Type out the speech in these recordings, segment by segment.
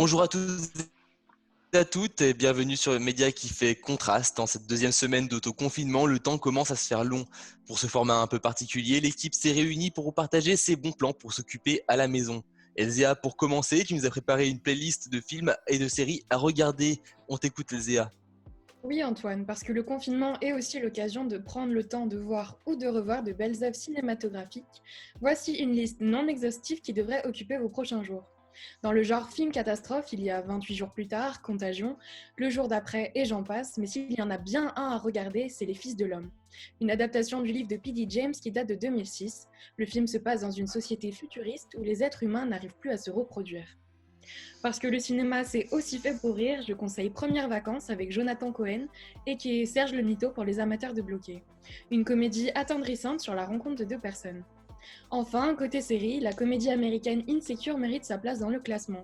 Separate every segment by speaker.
Speaker 1: Bonjour à tous et à toutes et bienvenue sur le média qui fait contraste. En cette deuxième semaine d'autoconfinement, le temps commence à se faire long. Pour ce format un peu particulier, l'équipe s'est réunie pour vous partager ses bons plans pour s'occuper à la maison. Elzéa, pour commencer, tu nous as préparé une playlist de films et de séries à regarder. On t'écoute, Elzéa.
Speaker 2: Oui Antoine, parce que le confinement est aussi l'occasion de prendre le temps de voir ou de revoir de belles œuvres cinématographiques. Voici une liste non exhaustive qui devrait occuper vos prochains jours. Dans le genre film catastrophe, il y a 28 jours plus tard, Contagion, Le jour d'après et j'en passe, mais s'il y en a bien un à regarder, c'est Les Fils de l'Homme. Une adaptation du livre de P.D. James qui date de 2006. Le film se passe dans une société futuriste où les êtres humains n'arrivent plus à se reproduire. Parce que le cinéma, c'est aussi fait pour rire, je conseille Premières vacances avec Jonathan Cohen et qui est Serge Le Mito pour les amateurs de bloquer. Une comédie attendrissante sur la rencontre de deux personnes. Enfin, côté série, la comédie américaine Insecure mérite sa place dans le classement,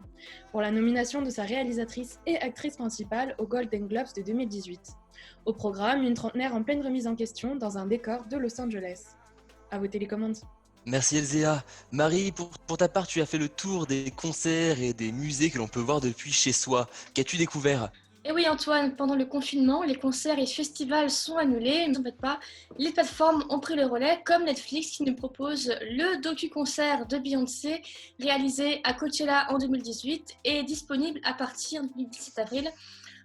Speaker 2: pour la nomination de sa réalisatrice et actrice principale aux Golden Globes de 2018. Au programme, une trentenaire en pleine remise en question dans un décor de Los Angeles. À vos télécommandes.
Speaker 1: Merci Elzéa. Marie, pour ta part, tu as fait le tour des concerts et des musées que l'on peut voir depuis chez soi. Qu'as-tu découvert ?
Speaker 3: Et oui Antoine, pendant le confinement, les concerts et festivals sont annulés. Ne t'embête pas, les plateformes ont pris le relais, comme Netflix qui nous propose le docu-concert de Beyoncé, réalisé à Coachella en 2018 et disponible à partir du 17 avril.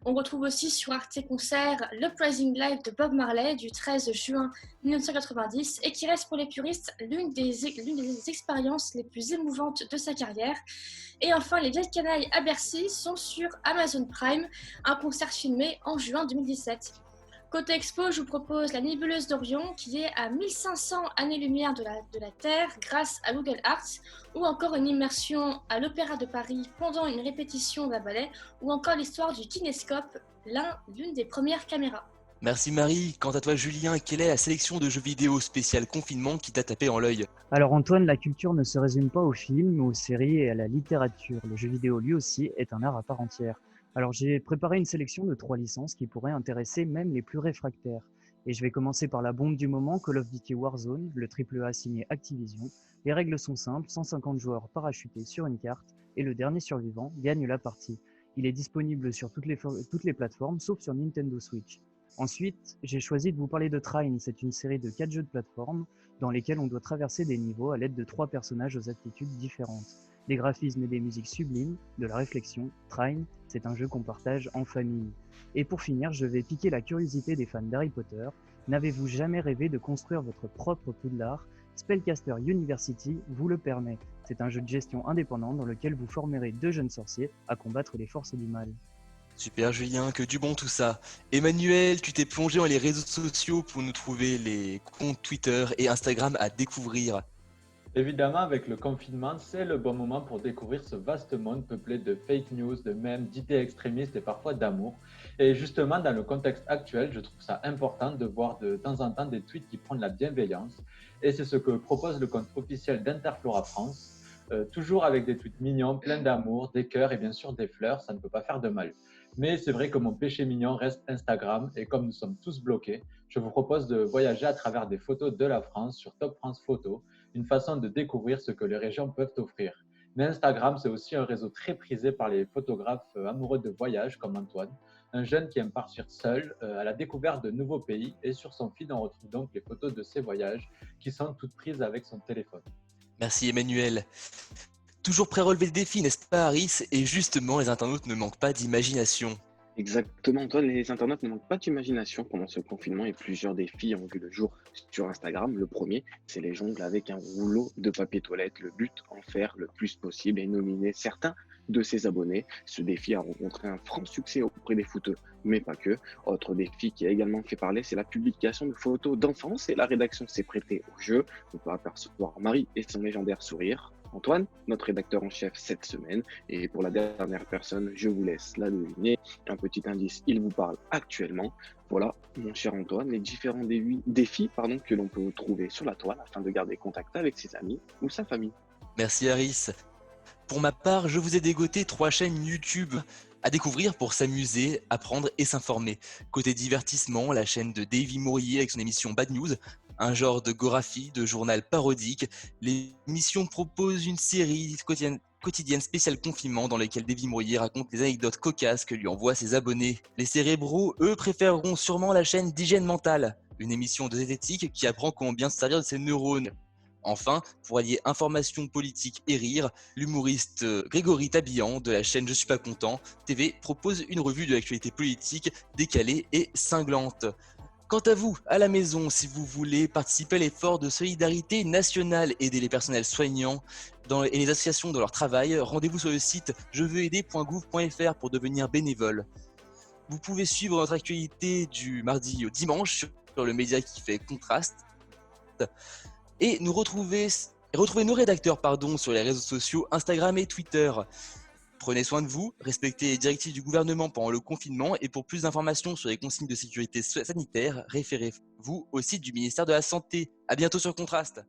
Speaker 3: On retrouve aussi sur Arte Concert le Praising Live de Bob Marley du 13 juin 1990 et qui reste pour les puristes l'une des expériences les plus émouvantes de sa carrière. Et enfin, Les Vieilles Canailles à Bercy sont sur Amazon Prime, un concert filmé en juin 2017. Côté expo, je vous propose la nébuleuse d'Orion qui est à 1500 années-lumière de la Terre grâce à Google Arts, ou encore une immersion à l'Opéra de Paris pendant une répétition d'un ballet, ou encore l'histoire du kinéscope, l'une des premières caméras.
Speaker 1: Merci Marie. Quant à toi Julien, quelle est la sélection de jeux vidéo spécial confinement qui t'a tapé en l'œil ?
Speaker 4: Alors Antoine, la culture ne se résume pas aux films, aux séries et à la littérature. Le jeu vidéo lui aussi est un art à part entière. Alors j'ai préparé une sélection de 3 licences qui pourraient intéresser même les plus réfractaires. Et je vais commencer par la bombe du moment, Call of Duty Warzone, le AAA signé Activision. Les règles sont simples, 150 joueurs parachutés sur une carte et le dernier survivant gagne la partie. Il est disponible sur toutes les plateformes sauf sur Nintendo Switch. Ensuite, j'ai choisi de vous parler de Trine. C'est une série de 4 jeux de plateforme dans lesquels on doit traverser des niveaux à l'aide de 3 personnages aux attitudes différentes. Des graphismes et des musiques sublimes, de la réflexion, Trine, c'est un jeu qu'on partage en famille. Et pour finir, je vais piquer la curiosité des fans d'Harry Potter. N'avez-vous jamais rêvé de construire votre propre Poudlard ? Spellcaster University vous le permet. C'est un jeu de gestion indépendant dans lequel vous formerez 2 jeunes sorciers à combattre les forces du mal.
Speaker 1: Super Julien, que du bon tout ça. Emmanuel, tu t'es plongé dans les réseaux sociaux pour nous trouver les comptes Twitter et Instagram à découvrir.
Speaker 5: Évidemment, avec le confinement, c'est le bon moment pour découvrir ce vaste monde peuplé de fake news, de mèmes, d'idées extrémistes et parfois d'amour. Et justement, dans le contexte actuel, je trouve ça important de voir de temps en temps des tweets qui prônent la bienveillance. Et c'est ce que propose le compte officiel d'Interflora France. Toujours avec des tweets mignons, pleins d'amour, des cœurs et bien sûr des fleurs, ça ne peut pas faire de mal. Mais c'est vrai que mon péché mignon reste Instagram et comme nous sommes tous bloqués, je vous propose de voyager à travers des photos de la France sur Top France Photo, une façon de découvrir ce que les régions peuvent offrir. Mais Instagram, c'est aussi un réseau très prisé par les photographes amoureux de voyage comme Antoine, un jeune qui aime partir seul à la découverte de nouveaux pays et sur son feed, on retrouve donc les photos de ses voyages qui sont toutes prises avec son téléphone.
Speaker 1: Merci Emmanuel. Toujours prêt à relever le défi, n'est-ce pas Harris ? Et justement, les internautes ne manquent pas d'imagination.
Speaker 6: Exactement, Antoine, les internautes ne manquent pas d'imagination pendant ce confinement et plusieurs défis ont vu le jour sur Instagram. Le premier, c'est les jongles avec un rouleau de papier toilette. Le but, en faire le plus possible et nominer certains de ses abonnés. Ce défi a rencontré un franc succès auprès des footeux, mais pas que. Autre défi qui a également fait parler, c'est la publication de photos d'enfance et la rédaction s'est prêtée au jeu. On peut apercevoir Marie et son légendaire sourire. Antoine, notre rédacteur en chef cette semaine. Et pour la dernière personne, je vous laisse la deviner. Un petit indice, il vous parle actuellement. Voilà, mon cher Antoine, les différents défis que l'on peut trouver sur la toile afin de garder contact avec ses amis ou sa famille.
Speaker 1: Merci Harris. Pour ma part, je vous ai dégoté 3 chaînes YouTube à découvrir pour s'amuser, apprendre et s'informer. Côté divertissement, la chaîne de Davy Mourier avec son émission Bad News, Un genre de Gorafi, de journal parodique, l'émission propose une série quotidienne spéciale confinement dans laquelle Davy Mourier raconte les anecdotes cocasses que lui envoient ses abonnés. Les cérébraux, eux, préféreront sûrement la chaîne d'hygiène mentale, une émission de zététique qui apprend comment bien se servir de ses neurones. Enfin, pour allier information politique et rire, l'humoriste Grégory Tabillan de la chaîne Je suis pas content TV propose une revue de l'actualité politique décalée et cinglante. Quant à vous, à la maison, si vous voulez participer à l'effort de solidarité nationale, aider les personnels soignants et les associations dans leur travail, rendez-vous sur le site jeveuxaider.gouv.fr pour devenir bénévole. Vous pouvez suivre notre actualité du mardi au dimanche sur le média qui fait contraste et retrouver nos rédacteurs sur les réseaux sociaux Instagram et Twitter. Prenez soin de vous, respectez les directives du gouvernement pendant le confinement et pour plus d'informations sur les consignes de sécurité sanitaire, référez-vous au site du ministère de la Santé. À bientôt sur Contraste.